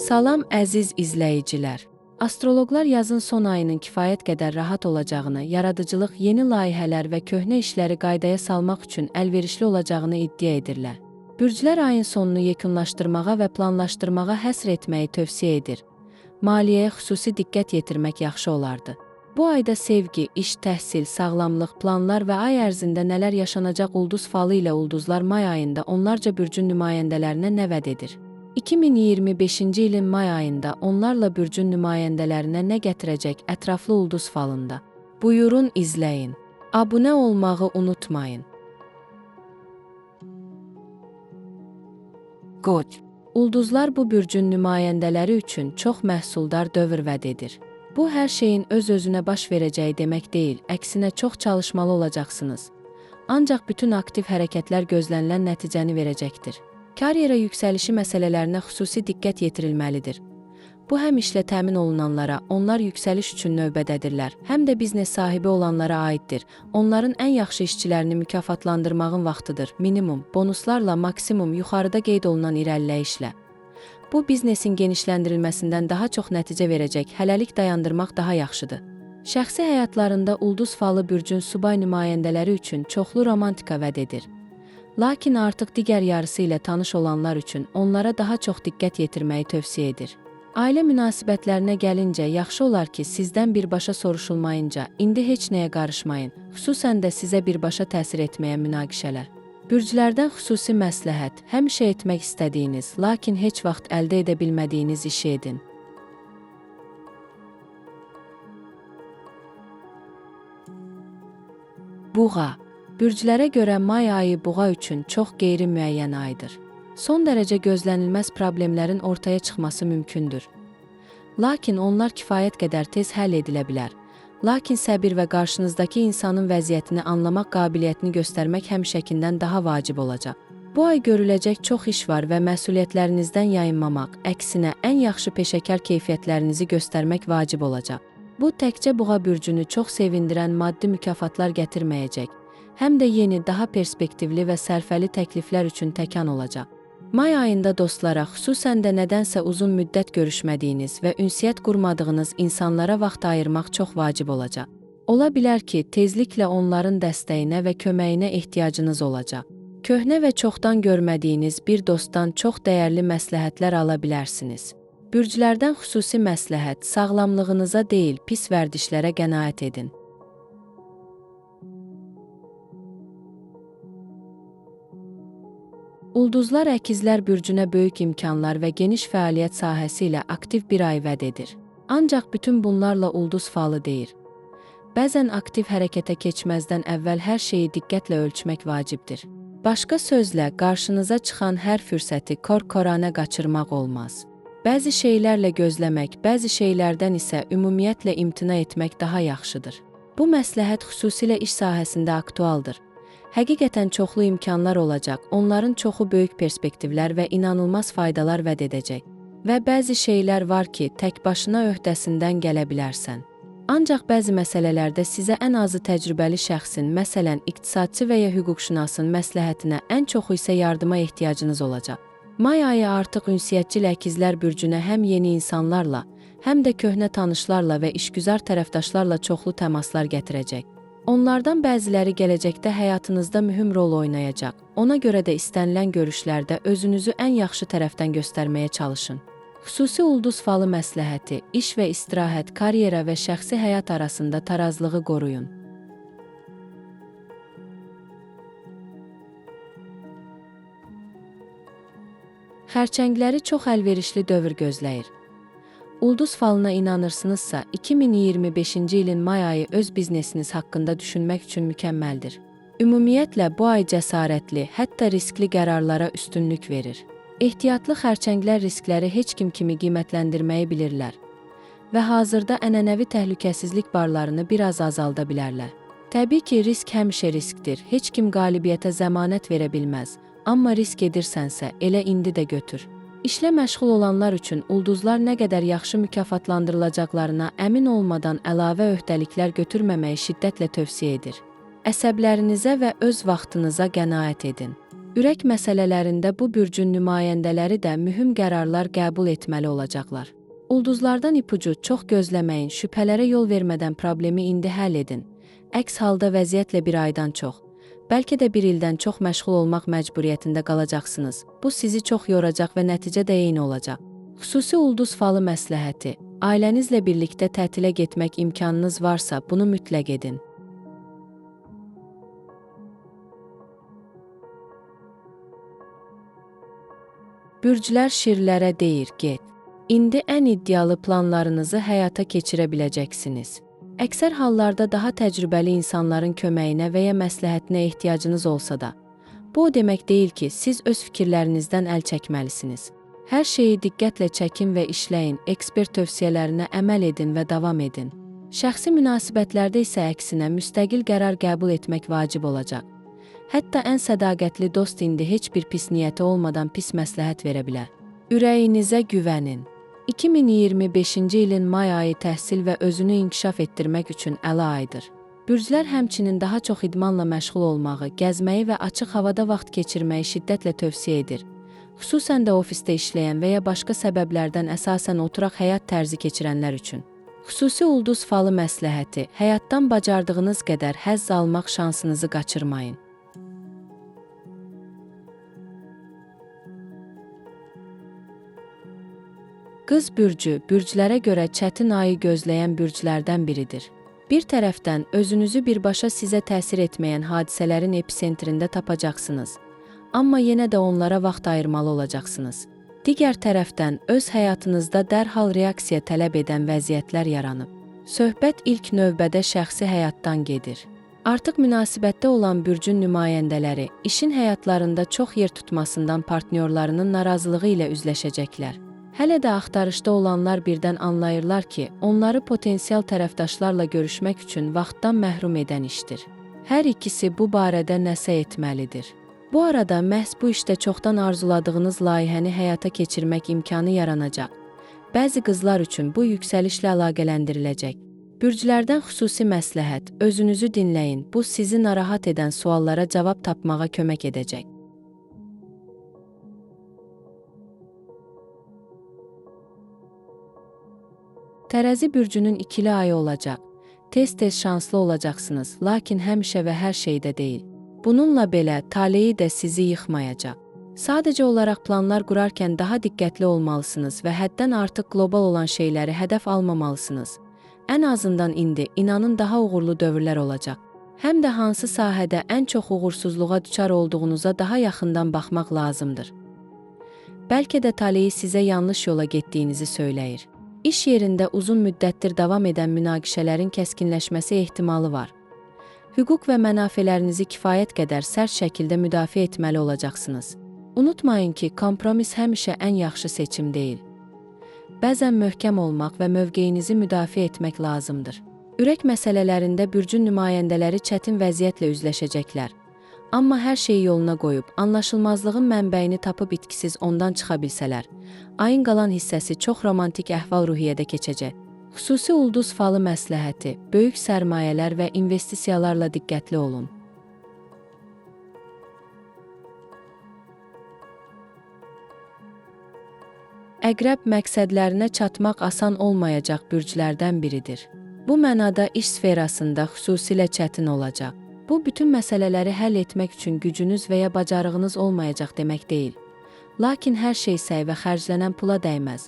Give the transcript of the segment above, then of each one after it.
Salam əziz izləyicilər. Astroloqlar yazın son ayının kifayət qədər rahat olacağını, yaradıcılıq, yeni layihələr və köhnə işləri qaydaya salmaq üçün əlverişli olacağını iddia edirlər. Bürclər ayın sonunu yekunlaşdırmağa və planlaşdırmağa həsr etməyi tövsiyə edir. Maliyyəyə xüsusi diqqət yetirmək yaxşı olardı. Bu ayda sevgi, iş, təhsil, sağlamlıq, planlar və ay ərzində nələr yaşanacaq ulduz falı ilə ulduzlar may ayında onlarca bürcün nümayəndələrinə nə vəd edir? 2025-ci ilin may ayında onlarla bürcün nümayəndələrinə nə gətirəcək ətraflı ulduz falında? Buyurun izləyin. Abunə olmağı unutmayın. Qoç. Ulduzlar bu bürcün nümayəndələri üçün çox məhsuldar dövr vəd edir. Bu hər şeyin öz-özünə baş verəcəyi demək deyil, əksinə çox çalışmalı olacaqsınız. Ancaq bütün aktiv hərəkətlər gözlənilən nəticəni verəcəkdir. Karyera yüksəlişi məsələlərinə xüsusi diqqət yetirilməlidir. Bu həm işlə təmin olunanlara, onlar yüksəliş üçün növbədədirlər, həm də biznes sahibi olanlara aiddir. Onların ən yaxşı işçilərini mükafatlandırmağın vaxtıdır. Minimum, bonuslarla maksimum yuxarıda qeyd olunan irəliləyişlə. Bu biznesin genişləndirilməsindən daha çox nəticə verəcək, hələlik dayandırmaq daha yaxşıdır. Şəxsi həyatlarında ulduz falı bürcün subay nümayəndələri üçün çoxlu romantika vəd edir. Lakin artıq digər yarısı ilə tanış olanlar üçün onlara daha çox diqqət yetirməyi tövsiyə edir. Ailə münasibətlərinə gəlincə, yaxşı olar ki, sizdən birbaşa soruşulmayınca, indi heç nəyə qarışmayın, xüsusən də sizə birbaşa təsir etməyə münaqişələr. Bürclərdən xüsusi məsləhət, həmişə etmək istədiyiniz, lakin heç vaxt əldə edə bilmədiyiniz işi edin. Buğa. Bürclərə görə may ayı buğa üçün çox qeyri-müəyyən aydır. Son dərəcə gözlənilməz problemlərin ortaya çıxması mümkündür. Lakin onlar kifayət qədər tez həll edilə bilər. Lakin səbir və qarşınızdakı insanın vəziyyətini anlamaq qabiliyyətini göstərmək həmişəkindən daha vacib olacaq. Bu ay görüləcək çox iş var və məsuliyyətlərinizdən yayınmamaq, əksinə ən yaxşı peşəkar keyfiyyətlərinizi göstərmək vacib olacaq. Bu təkcə buğa bürcünü çox sevindirən maddi mükafatlar gətirməyəcək, həm də yeni, daha perspektivli və sərfəli təkliflər üçün təkan olacaq. May ayında dostlara, xüsusən də nədənsə uzun müddət görüşmədiyiniz və ünsiyyət qurmadığınız insanlara vaxt ayırmaq çox vacib olacaq. Ola bilər ki, tezliklə onların dəstəyinə və köməyinə ehtiyacınız olacaq. Köhnə və çoxdan görmədiyiniz bir dostdan çox dəyərli məsləhətlər ala bilərsiniz. Bürclərdən xüsusi məsləhət, sağlamlığınıza deyil, pis vərdişlərə qənaət edin. Ulduzlar əkizlər bürcünə böyük imkanlar və geniş fəaliyyət sahəsi ilə aktiv bir ay vəd edir. Ancaq bütün bunlarla ulduz falı deyir. Bəzən aktiv hərəkətə keçməzdən əvvəl hər şeyi diqqətlə ölçmək vacibdir. Başqa sözlə, qarşınıza çıxan hər fürsəti kor-koranə qaçırmaq olmaz. Bəzi şeylərlə gözləmək, bəzi şeylərdən isə ümumiyyətlə imtina etmək daha yaxşıdır. Bu məsləhət xüsusilə iş sahəsində aktualdır. Həqiqətən çoxlu imkanlar olacaq, onların çoxu böyük perspektivlər və inanılmaz faydalar vəd edəcək. Və bəzi şeylər var ki, tək başına öhdəsindən gələ bilərsən. Ancaq bəzi məsələlərdə sizə ən azı təcrübəli şəxsin, məsələn, iqtisadçı və ya hüquqşünasın məsləhətinə, ən çoxu isə yardıma ehtiyacınız olacaq. May ayı artıq ünsiyyətcil əkizlər bürcünə həm yeni insanlarla, həm də köhnə tanışlarla və işgüzar tərəfdaşlarla çoxlu təmaslar gətirəcək. Onlardan bəziləri gələcəkdə həyatınızda mühüm rol oynayacaq. Ona görə də istənilən görüşlərdə özünüzü ən yaxşı tərəfdən göstərməyə çalışın. Xüsusi ulduz falı məsləhəti, iş və istirahət, karyera və şəxsi həyat arasında tarazlığı qoruyun. Xərçəngləri çox əlverişli dövr gözləyir. Ulduz falına inanırsınızsa, 2025-ci ilin may ayı öz biznesiniz haqqında düşünmək üçün mükəmməldir. Ümumiyyətlə, bu ay cəsarətli, hətta riskli qərarlara üstünlük verir. Ehtiyatlı xərçənglər riskləri heç kim kimi qiymətləndirməyi bilirlər və hazırda ənənəvi təhlükəsizlik barlarını biraz azalda bilərlər. Təbii ki, risk həmişə riskdir, heç kim qalibiyyətə zəmanət verə bilməz, amma risk edirsənsə, elə indi də götür. İşlə məşğul olanlar üçün ulduzlar nə qədər yaxşı mükafatlandırılacaqlarına əmin olmadan əlavə öhdəliklər götürməməyi şiddətlə tövsiyə edir. Əsəblərinizə və öz vaxtınıza qənaət edin. Ürək məsələlərində bu bürcün nümayəndələri də mühüm qərarlar qəbul etməli olacaqlar. Ulduzlardan ipucu çox gözləməyin, şübhələrə yol vermədən problemi indi həll edin. Əks halda vəziyyətlə bir aydan çox, bəlkə də bir ildən çox məşğul olmaq məcburiyyətində qalacaqsınız. Bu sizi çox yoracaq və nəticə də eyni olacaq. Xüsusi ulduz falı məsləhəti: ailənizlə birlikdə tətilə getmək imkanınız varsa, bunu mütləq edin. Bürclər şirlərə deyir, get. İndi ən iddialı planlarınızı həyata keçirə biləcəksiniz. Əksər hallarda daha təcrübəli insanların köməyinə və ya məsləhətinə ehtiyacınız olsa da, bu o demək deyil ki, siz öz fikirlərinizdən əl çəkməlisiniz. Hər şeyi diqqətlə çəkin və işləyin, ekspert tövsiyələrinə əməl edin və davam edin. Şəxsi münasibətlərdə isə əksinə müstəqil qərar qəbul etmək vacib olacaq. Hətta ən sədaqətli dost indi heç bir pis niyyəti olmadan pis məsləhət verə bilər. Ürəyinizə güvənin. 2025-ci ilin may ayı təhsil və özünü inkişaf etdirmək üçün əla aydır. Bürclər həmçinin daha çox idmanla məşğul olmağı, gəzməyi və açıq havada vaxt keçirməyi şiddətlə tövsiyə edir. Xüsusən də ofisdə işləyən və ya başqa səbəblərdən əsasən oturaq həyat tərzi keçirənlər üçün. Xüsusi ulduz falı məsləhəti: həyatdan bacardığınız qədər həzz almaq şansınızı qaçırmayın. Qız bürcü, bürclərə görə çətin ayı gözləyən bürclərdən biridir. Bir tərəfdən, özünüzü birbaşa sizə təsir etməyən hadisələrin episentrində tapacaqsınız. Amma yenə də onlara vaxt ayırmalı olacaqsınız. Digər tərəfdən, öz həyatınızda dərhal reaksiya tələb edən vəziyyətlər yaranıb. Söhbət ilk növbədə şəxsi həyatdan gedir. Artıq münasibətdə olan bürcün nümayəndələri, işin həyatlarında çox yer tutmasından partnyorlarının narazılığı ilə üzləşəcəklər. Hələ də axtarışda olanlar birdən anlayırlar ki, onları potensial tərəfdaşlarla görüşmək üçün vaxtdan məhrum edən işdir. Hər ikisi bu barədə nəsə etməlidir. Bu arada məhz bu işdə çoxdan arzuladığınız layihəni həyata keçirmək imkanı yaranacaq. Bəzi qızlar üçün bu yüksəlişlə əlaqələndiriləcək. Bürclərdən xüsusi məsləhət: özünüzü dinləyin, bu sizi narahat edən suallara cavab tapmağa kömək edəcək. Tərəzi bürcünün ikili ayı olacaq. Tez-tez şanslı olacaqsınız, lakin həmişə və hər şeydə deyil. Bununla belə, taleyi də sizi yıxmayacaq. Sadəcə olaraq planlar qurarkən daha diqqətli olmalısınız və həddən artıq qlobal olan şeyləri hədəf almamalısınız. Ən azından indi, inanın, daha uğurlu dövrlər olacaq. Həm də hansı sahədə ən çox uğursuzluğa düçar olduğunuza daha yaxından baxmaq lazımdır. Bəlkə də taleyi sizə yanlış yola getdiyinizi söyləyir. İş yerində uzun müddətdir davam edən münaqişələrin kəskinləşməsi ehtimalı var. Hüquq və mənafelərinizi kifayət qədər sərt şəkildə müdafiə etməli olacaqsınız. Unutmayın ki, kompromis həmişə ən yaxşı seçim deyil. Bəzən möhkəm olmaq və mövqeyinizi müdafiə etmək lazımdır. Ürək məsələlərində bürcün nümayəndələri çətin vəziyyətlə üzləşəcəklər. Amma hər şeyi yoluna qoyub, anlaşılmazlığın mənbəyini tapıb itkisiz ondan çıxa bilsələr, ayın qalan hissəsi çox romantik əhval-ruhiyyədə keçəcək. Xüsusi ulduz falı məsləhəti: böyük sərmayələr və investisiyalarla diqqətli olun. Əqrəb məqsədlərinə çatmaq asan olmayacaq bürclərdən biridir. Bu mənada iş sferasında xüsusilə çətin olacaq. Bu, bütün məsələləri həll etmək üçün gücünüz və ya bacarığınız olmayacaq demək deyil. Lakin hər şey səy və xərclənən pula dəyməz.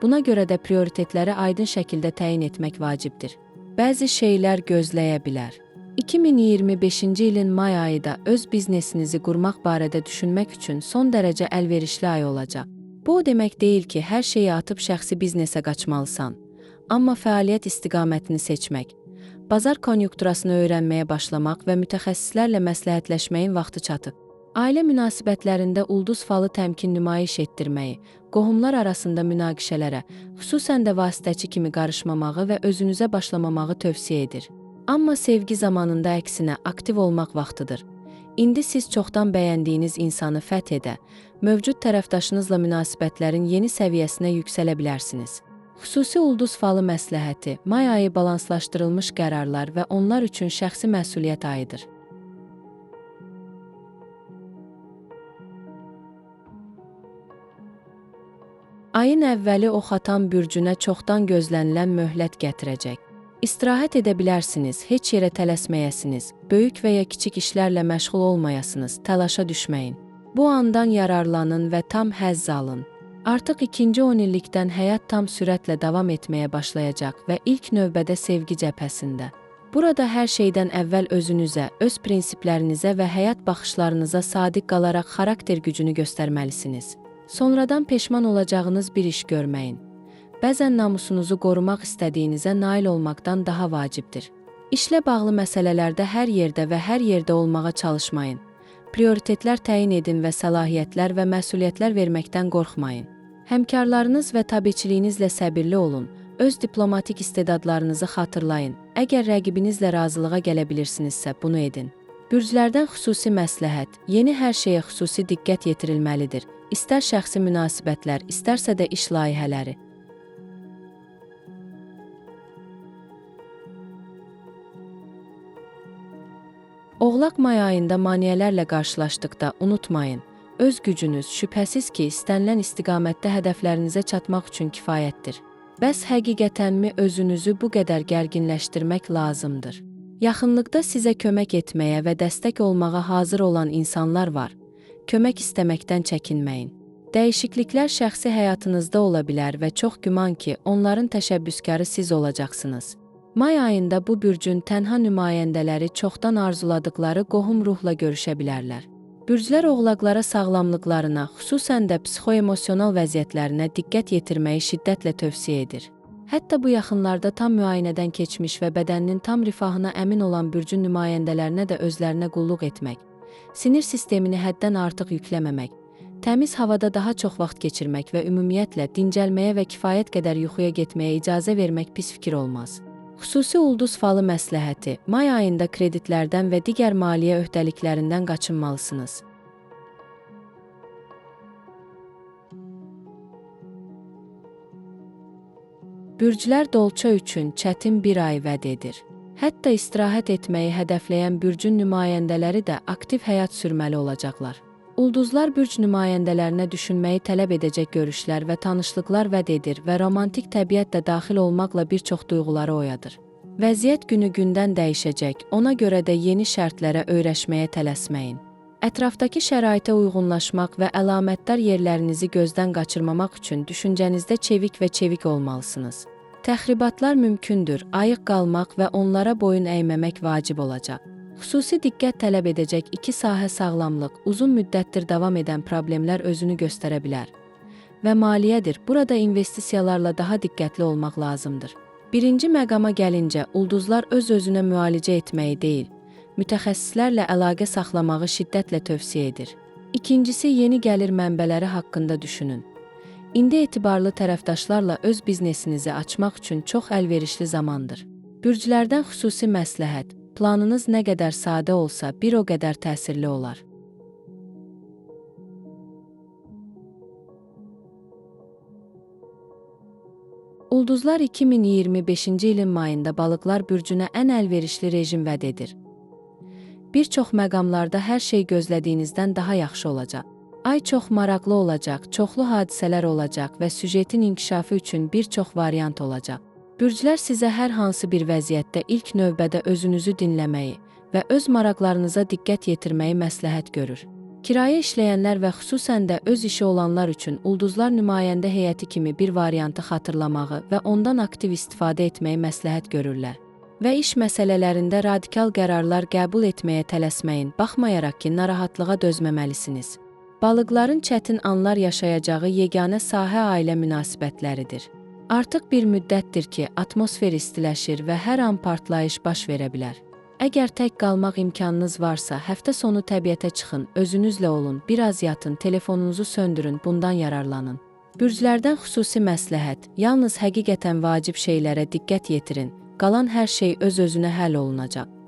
Buna görə də prioritetləri aydın şəkildə təyin etmək vacibdir. Bəzi şeylər gözləyə bilər. 2025-ci ilin may ayı da öz biznesinizi qurmaq barədə düşünmək üçün son dərəcə əlverişli ay olacaq. Bu o demək deyil ki, hər şeyi atıb şəxsi biznesə qaçmalısan. Amma fəaliyyət istiqamətini seçmək, bazar konjunkturasını öyrənməyə başlamaq və mütəxəssislərlə məsləhətləşməyin vaxtı çatıb. Ailə münasibətlərində ulduz falı təmkin nümayiş etdirməyi, qohumlar arasında münaqişələrə, xüsusən də vasitəçi kimi qarışmamağı və özünüzə başlamamağı tövsiyə edir. Amma sevgi zamanında əksinə aktiv olmaq vaxtıdır. İndi siz çoxdan bəyəndiyiniz insanı fəth edə, mövcud tərəfdaşınızla münasibətlərin yeni səviyyəsinə yüksələ bilərsiniz. Xüsusi ulduz falı məsləhəti: may ayı balanslaşdırılmış qərarlar və onlar üçün şəxsi məsuliyyət ayıdır. Ayın əvvəli Oxatan bürcünə çoxdan gözlənilən möhlət gətirəcək. İstirahət edə bilərsiniz, heç yerə tələsməyəsiniz, böyük və ya kiçik işlərlə məşğul olmayasınız, təlaşa düşməyin. Bu andan yararlanın və tam həzz alın. Artıq ikinci 10 illikdən həyat tam sürətlə davam etməyə başlayacaq və ilk növbədə sevgi cəbhəsində. Burada hər şeydən əvvəl özünüzə, öz prinsiplərinizə və həyat baxışlarınıza sadiq qalaraq xarakter gücünü göstərməlisiniz. Sonradan peşman olacağınız bir iş görməyin. Bəzən namusunuzu qorumaq istədiyinizə nail olmaqdan daha vacibdir. İşlə bağlı məsələlərdə hər yerdə və hər yerdə olmağa çalışmayın. Prioritetlər təyin edin və səlahiyyətlər və məsuliyyətlər verməkdən qorxmayın. Həmkarlarınız və tabiçiliyinizlə səbirli olun. Öz diplomatik istedadlarınızı xatırlayın. Əgər rəqibinizlə razılığa gələ bilirsinizsə, bunu edin. Bürclərdən xüsusi məsləhət, yeni hər şeyə xüsusi diqqət yetirilməlidir. İstər şəxsi münasibətlər, istərsə də iş layihələri. Oğlaq may ayında maneələrlə qarşılaşdıqda unutmayın, öz gücünüz şübhəsiz ki, istənilən istiqamətdə hədəflərinizə çatmaq üçün kifayətdir. Bəs həqiqətənmi özünüzü bu qədər gərginləşdirmək lazımdır? Yaxınlıqda sizə kömək etməyə və dəstək olmağa hazır olan insanlar var. Kömək istəməkdən çəkinməyin. Dəyişikliklər şəxsi həyatınızda ola bilər və çox güman ki, onların təşəbbüskarı siz olacaqsınız. May ayında bu bürcün tənha nümayəndələri çoxdan arzuladıkları qohum ruhla görüşə bilərlər. Bürclər oğlaqlara sağlamlıqlarına, xüsusən də psixoemosional vəziyyətlərinə diqqət yetirməyi şiddətlə tövsiyə edir. Hətta bu yaxınlarda tam müayinədən keçmiş və bədəninin tam rifahına əmin olan bürcün nümayəndələrinə də özlərinə qulluq etmək, sinir sistemini həddən artıq yükləməmək, təmiz havada daha çox vaxt keçirmək və ümumiyyətlə dincəlməyə və kifayət qədər yuxuya getməyə icazə vermək pis fikir olmaz. Xüsusi ulduz falı məsləhəti, may ayında kreditlərdən və digər maliyyə öhdəliklərindən qaçınmalısınız. Bürclər dolça üçün çətin bir ay vəd edir. Hətta istirahət etməyi hədəfləyən bürcün nümayəndələri də aktiv həyat sürməli olacaqlar. Ulduzlar bürc nümayəndələrinə düşünməyi tələb edəcək görüşlər və tanışlıqlar vəd edir və romantik təbiət də daxil olmaqla bir çox duyğuları oyadır. Vəziyyət günü-gündən dəyişəcək, ona görə də yeni şərtlərə öyrəşməyə tələsməyin. Ətrafdakı şəraitə uyğunlaşmaq və əlamətdar yerlərinizi gözdən qaçırmamaq üçün düşüncənizdə çevik və çevik olmalısınız. Təxribatlar mümkündür, ayıq qalmaq və onlara boyun əyməmək vacib olacaq. Xüsusi diqqət tələb edəcək iki sahə sağlamlıq, uzun müddətdir davam edən problemlər özünü göstərə bilər. Və maliyyədir, burada investisiyalarla daha diqqətli olmaq lazımdır. Birinci məqama gəlincə, ulduzlar öz-özünə müalicə etməyi deyil, mütəxəssislərlə əlaqə saxlamağı şiddətlə tövsiyə edir. İkincisi, yeni gəlir mənbələri haqqında düşünün. İndi etibarlı tərəfdaşlarla öz biznesinizi açmaq üçün çox əlverişli zamandır. Bürclərdən xüsusi məsləhət, planınız nə qədər sadə olsa, bir o qədər təsirli olar. Ulduzlar 2025-ci ilin mayında balıqlar bürcünə ən əlverişli rejim vəd edir. Bir çox məqamlarda hər şey gözlədiyinizdən daha yaxşı olacaq. Ay çox maraqlı olacaq, çoxlu hadisələr olacaq və süjetin inkişafı üçün bir çox variant olacaq. Bürclər sizə hər hansı bir vəziyyətdə ilk növbədə özünüzü dinləməyi və öz maraqlarınıza diqqət yetirməyi məsləhət görür. Kirayə işləyənlər və xüsusən də öz işi olanlar üçün ulduzlar nümayəndə heyəti kimi bir variantı xatırlamağı və ondan aktiv istifadə etməyi məsləhət görürlər. Və iş məsələlərində radikal qərarlar qəbul etməyə tələsməyin, baxmayaraq ki, narahatlığa dözməməlisiniz. Balıqların çətin anlar yaşayacağı yeganə sahə ailə münasibətləridir. Artıq bir müddətdir ki, atmosfer istiləşir və hər an partlayış baş verə bilər. Əgər tək qalmaq imkanınız varsa, həftə sonu təbiətə çıxın, özünüzlə olun, biraz yatın, telefonunuzu söndürün, bundan yararlanın. Bürclərdən xüsusi məsləhət, yalnız həqiqətən vacib şeylərə diqqət yetirin, qalan hər şey öz-özünə həll olunacaq.